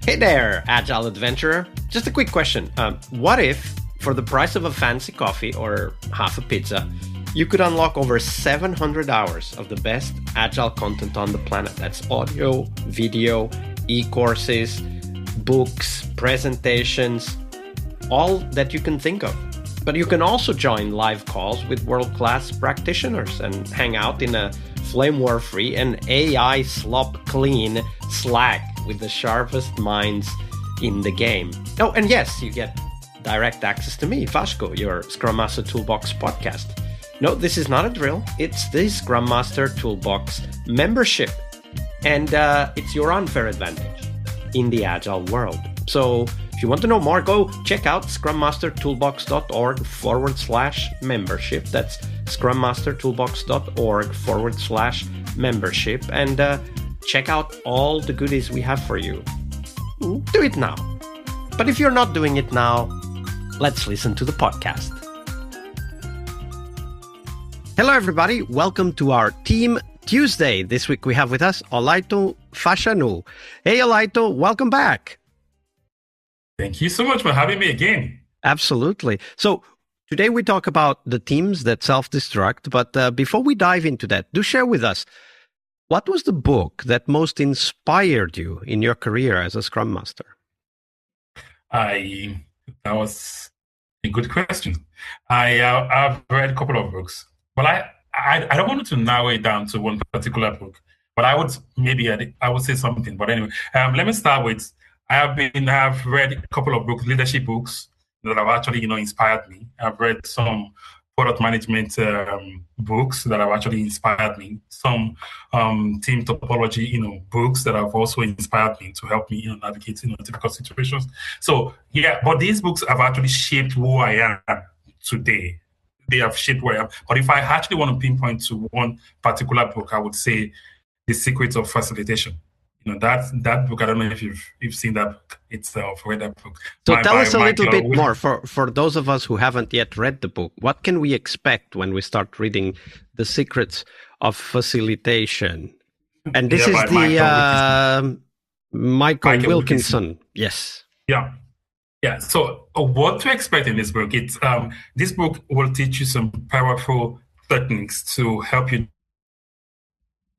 Hey there, Agile Adventurer. Just a quick question. What if, for the price of a fancy coffee or half a pizza, you could unlock over 700 hours of the best Agile content on the planet? That's audio, video, e-courses, books, presentations, all that you can think of. But you can also join live calls with world-class practitioners and hang out in a flame war-free and AI slop-clean Slack with the sharpest minds in the game. Oh, and yes, you get direct access to me, Fashko, your Scrum Master Toolbox podcast. No, this is not a drill. It's the Scrum Master Toolbox membership. And it's your unfair advantage in the Agile world. So if you want to know more, go check out scrummastertoolbox.org/membership. That's scrummastertoolbox.org/membership. And check out all the goodies we have for you. Do it now. But if you're not doing it now, let's listen to the podcast. Hello, everybody. Welcome to our Team Tuesday. This week we have with us Olaitan Fashanu. Hey, Olaitan, welcome back. Thank you so much for having me again. Absolutely. So today we talk about the teams that self-destruct, but before we dive into that, do share with us, what was the book that most inspired you in your career as a Scrum Master? That was a good question. I've read a couple of books, but I don't want to narrow it down to one particular book. But I would say something. But anyway, let me start with I've read a couple of books, leadership books that have actually inspired me. I've read some product management books that have actually inspired me. Some team topology books that have also inspired me to help me navigate difficult situations. So yeah, but these books have actually shaped who I am today. They have shaped who I am. But if I actually want to pinpoint to one particular book, I would say The Secrets of Facilitation. That book, I don't know if you've seen that book itself, read that book. So tell us a little bit more for those of us who haven't yet read the book. What can we expect when we start reading The Secrets of Facilitation? And this is Michael Wilkinson. Yes. Yeah. So what to expect in this book? This book will teach you some powerful techniques to help you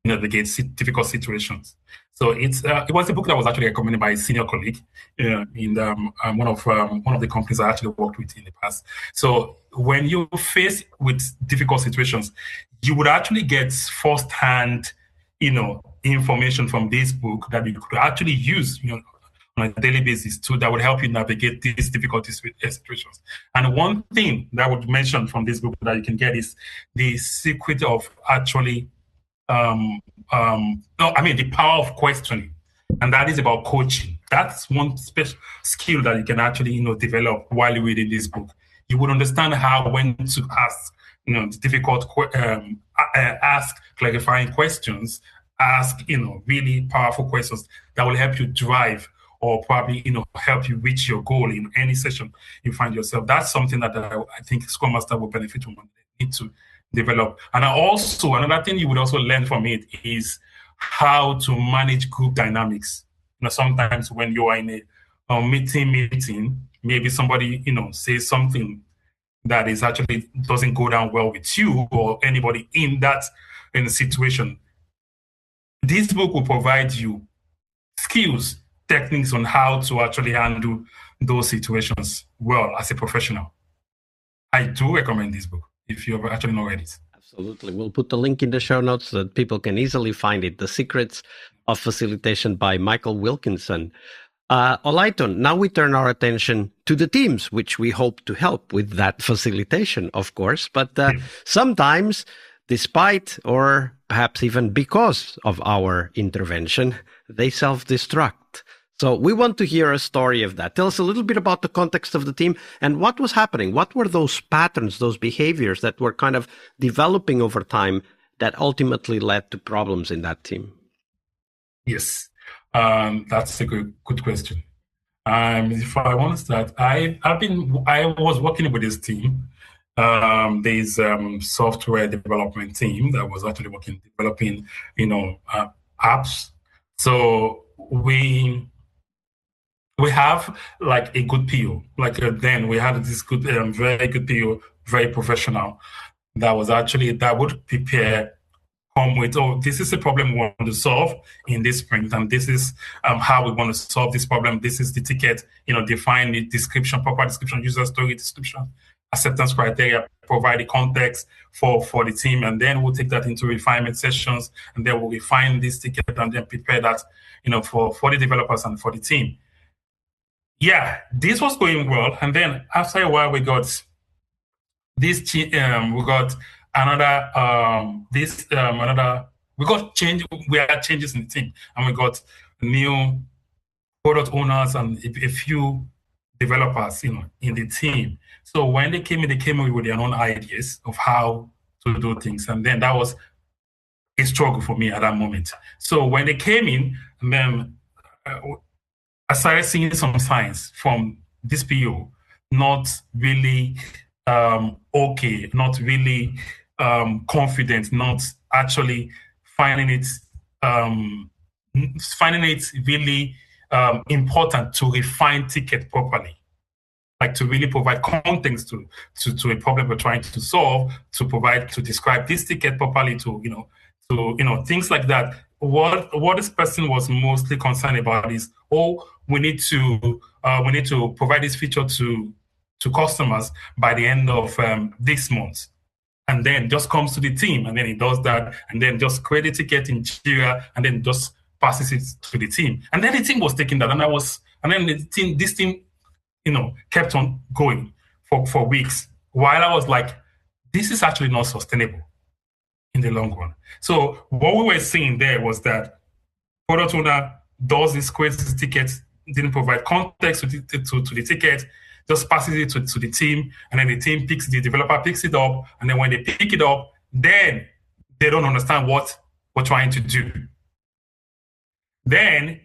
navigate difficult situations. So it was a book that was actually recommended by a senior colleague in one of the companies I actually worked with in the past. So when you face with difficult situations, you would actually get firsthand, information from this book that you could actually use, on a daily basis that would help you navigate these difficult situations. And one thing that I would mention from this book that you can get is the secret of actually the power of questioning, and that is about coaching. That's one special skill that you can actually, develop while you're reading this book. You would understand when to ask, difficult, ask clarifying questions, ask, really powerful questions that will help you drive or probably, help you reach your goal in any session you find yourself. That's something that I think Scrum Master will benefit from. Need to develop. And another thing you would also learn from it is how to manage group dynamics. Sometimes when you are in a meeting, maybe somebody, says something that is actually doesn't go down well with you or anybody in the situation. This book will provide you skills, techniques on how to actually handle those situations well as a professional. I do recommend this book if you have actually not read it. Absolutely. We'll put the link in the show notes so that people can easily find it. The Secrets of Facilitation by Michael Wilkinson. Olaitan, now we turn our attention to the teams, which we hope to help with that facilitation, of course. But sometimes, despite or perhaps even because of our intervention, they self-destruct. So we want to hear a story of that. Tell us a little bit about the context of the team and what was happening. What were those patterns, those behaviors that were kind of developing over time that ultimately led to problems in that team? Yes, that's a good question. If I want to start, I was working with this team. There's software development team that was actually developing apps. So we we have like a good PO. Like then we had this good, very good PO, very professional. That would prepare, come with, oh, this is a problem we want to solve in this sprint, and this is how we want to solve this problem. This is the ticket, define the description, proper description, user story description, acceptance criteria, provide the context for the team, and then we'll take that into refinement sessions, and then we'll refine this ticket and then prepare that, for the developers and for the team. Yeah, this was going well, and then after a while, we got this. We got We got change. We had changes in the team, and we got new product owners and a few developers, in the team. So when they came in with their own ideas of how to do things, and then that was a struggle for me at that moment. So when they came in, and then I started seeing some signs from this PO, not really okay, not really confident, not actually finding it really important to refine ticket properly, like to really provide context to a problem we're trying to solve, to describe this ticket properly, to things like that. What this person was mostly concerned about is, we need to provide this feature to customers by the end of this month, and then just comes to the team, and then it does that, and then just create a ticket in Jira, and then just passes it to the team, and then the team was taking that, and then this team, kept on going for weeks, while I was like, this is actually not sustainable in the long run. So what we were seeing there was that product owner does this, creates this ticket, didn't provide context to the ticket, just passes it to the team, and then the developer picks it up, and then when they pick it up, then they don't understand what we're trying to do. Then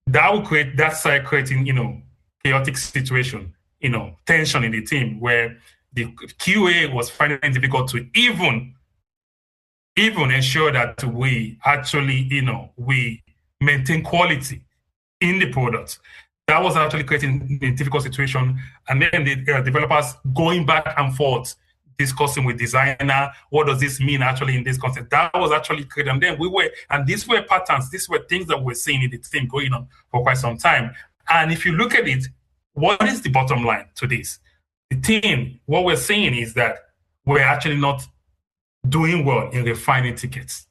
that started creating, chaotic situation, tension in the team, where the QA was finding it difficult to even ensure that we actually, we maintain quality in the product. That was actually creating a difficult situation. And then the developers going back and forth, discussing with designer, what does this mean actually in this concept? That was actually created. And then these were patterns, these were things that we're seeing in the team going on for quite some time. And if you look at it, what is the bottom line to this? The team, what we're seeing is that we're actually not doing well in refining tickets.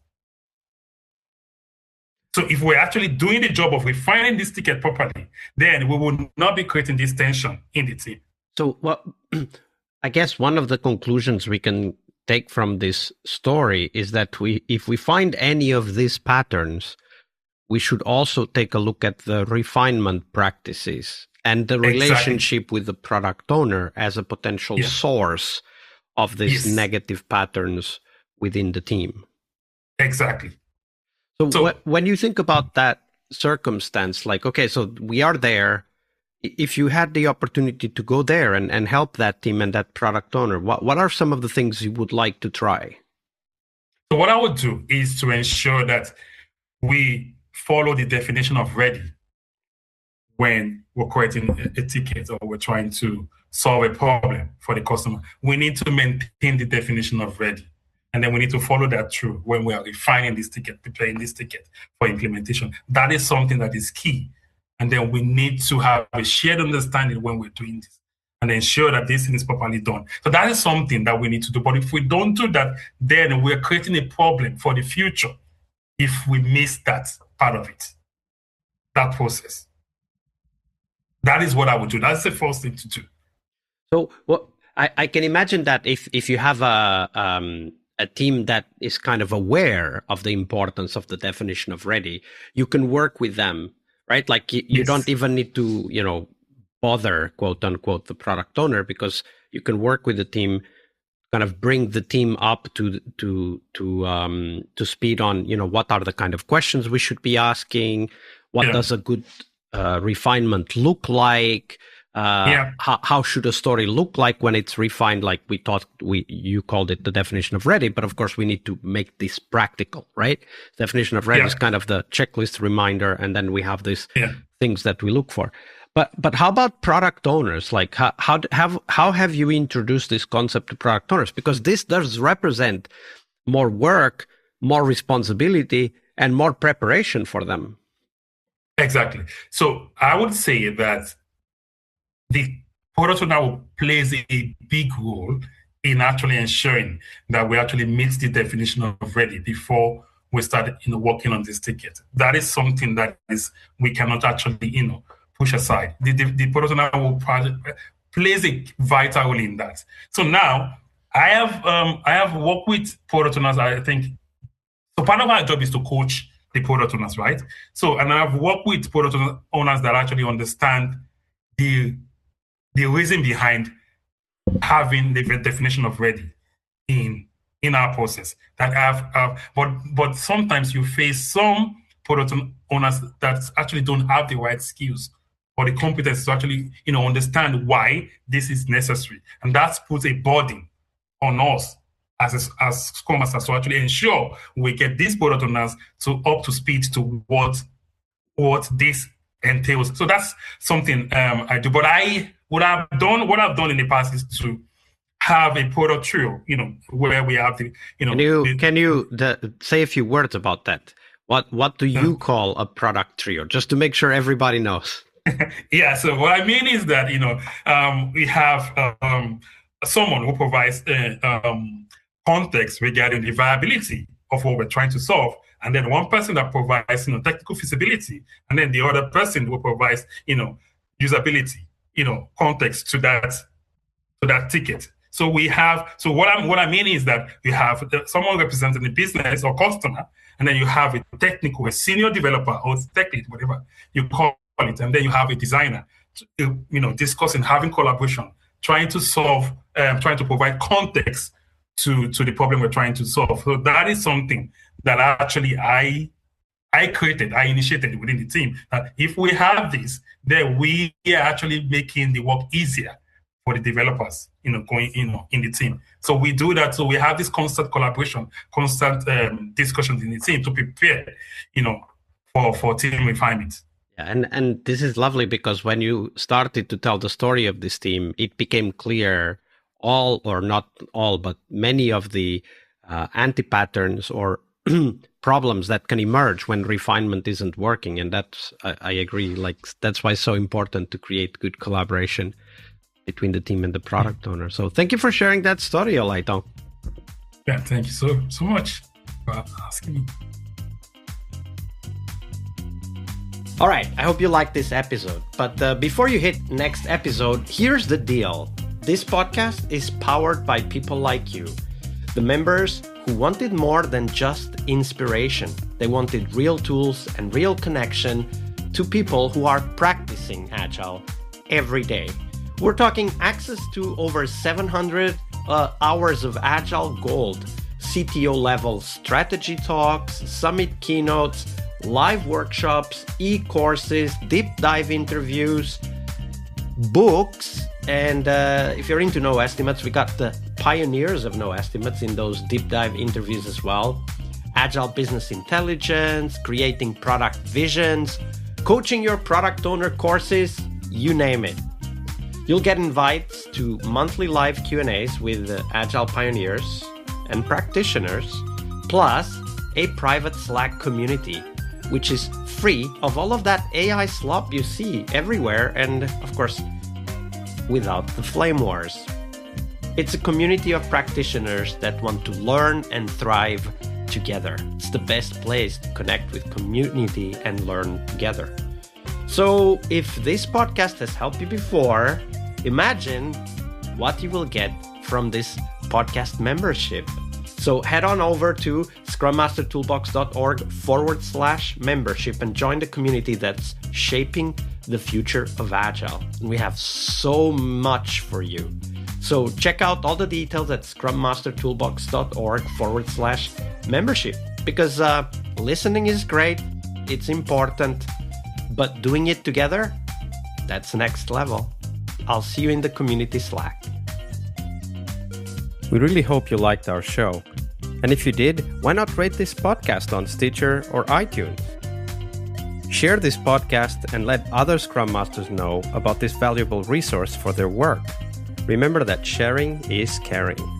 So if we're actually doing the job of refining this ticket properly, then we will not be creating this tension in the team. So I guess one of the conclusions we can take from this story is that if we find any of these patterns, we should also take a look at the refinement practices and the relationship with the product owner as a potential source of these negative patterns within the team. Exactly. So when you think about that circumstance, like, okay, so we are there. If you had the opportunity to go there and help that team and that product owner, what are some of the things you would like to try? So what I would do is to ensure that we follow the definition of ready when we're creating a ticket or we're trying to solve a problem for the customer. We need to maintain the definition of ready. And then we need to follow that through when we are refining this ticket, preparing this ticket for implementation. That is something that is key. And then we need to have a shared understanding when we're doing this and ensure that this thing is properly done. So that is something that we need to do. But if we don't do that, then we're creating a problem for the future if we miss that part of it, that process. That is what I would do. That's the first thing to do. So I can imagine that if you have a team that is kind of aware of the importance of the definition of ready, you can work with them, right? Like you don't even need to, bother, quote unquote, the product owner, because you can work with the team, kind of bring the team up to speed on, what are the kind of questions we should be asking? What does a good refinement look like? How should a story look like when it's refined? Like you called it the definition of ready, but of course we need to make this practical, right? Definition of ready is kind of the checklist reminder, and then we have these things that we look for. But how about product owners? Like how have you introduced this concept to product owners? Because this does represent more work, more responsibility, and more preparation for them. Exactly. So I would say that the product owner plays a big role in actually ensuring that we actually meet the definition of ready before we start working on this ticket. That is something that we cannot actually push aside. The product owner will plays a vital role in that. So now I have worked with product owners. I think so. Part of our job is to coach the product owners, right? So, and I've worked with product owners that actually understand the reason behind having the definition of ready in our process. That but sometimes you face some product owners that actually don't have the right skills or the competence to actually understand why this is necessary, and that puts a burden on us as Scrum Masters to actually ensure we get these product owners up to speed to what this entails. So that's something I do. But what I've done in the past is to have a product trio, where we have the, Can you say a few words about that? What do you call a product trio? Just to make sure everybody knows. Yeah. So what I mean is that we have someone who provides context regarding the viability of what we're trying to solve, and then one person that provides technical feasibility, and then the other person who provides usability, context to that ticket. So what I mean is that you have someone representing the business or customer, and then you have a technical, a senior developer or tech lead, whatever you call it, and then you have a designer, discussing, having collaboration, trying to solve, trying to provide context to the problem we're trying to solve. So that is something that actually I initiated within the team. That if we have this, then we are actually making the work easier for the developers, going in the team. So we do that. So we have this constant collaboration, constant discussions in the team to prepare, for team refinement. And this is lovely because when you started to tell the story of this team, it became clear all, or not all, but many of the anti-patterns or problems that can emerge when refinement isn't working. And that's, I agree, that's why it's so important to create good collaboration between the team and the product owner. So thank you for sharing that story, Olaitan. Yeah, thank you so much for asking me. All right, I hope you liked this episode. But before you hit next episode, here's the deal. This podcast is powered by people like you, the members who wanted more than just inspiration. They wanted real tools and real connection to people who are practicing Agile every day. We're talking access to over 700 hours of Agile Gold, CTO level strategy talks, summit keynotes, live workshops, e-courses, deep dive interviews, books, and if you're into no estimates, we got the pioneers of no estimates in those deep dive interviews as well. Agile business intelligence, creating product visions, coaching your product owner courses, you name it. You'll get invites to monthly live Q&As with Agile pioneers and practitioners, plus a private Slack community, which is free of all of that AI slop you see everywhere, and of course, without the flame wars. It's a community of practitioners that want to learn and thrive together. It's the best place to connect with community and learn together. So if this podcast has helped you before, imagine what you will get from this podcast membership. So head on over to scrummastertoolbox.org/membership and join the community that's shaping the future of Agile. And we have so much for you. So check out all the details at scrummastertoolbox.org/membership, because listening is great, it's important, but doing it together, that's next level. I'll see you in the community Slack. We really hope you liked our show. And if you did, why not rate this podcast on Stitcher or iTunes? Share this podcast and let other Scrum Masters know about this valuable resource for their work. Remember that sharing is caring.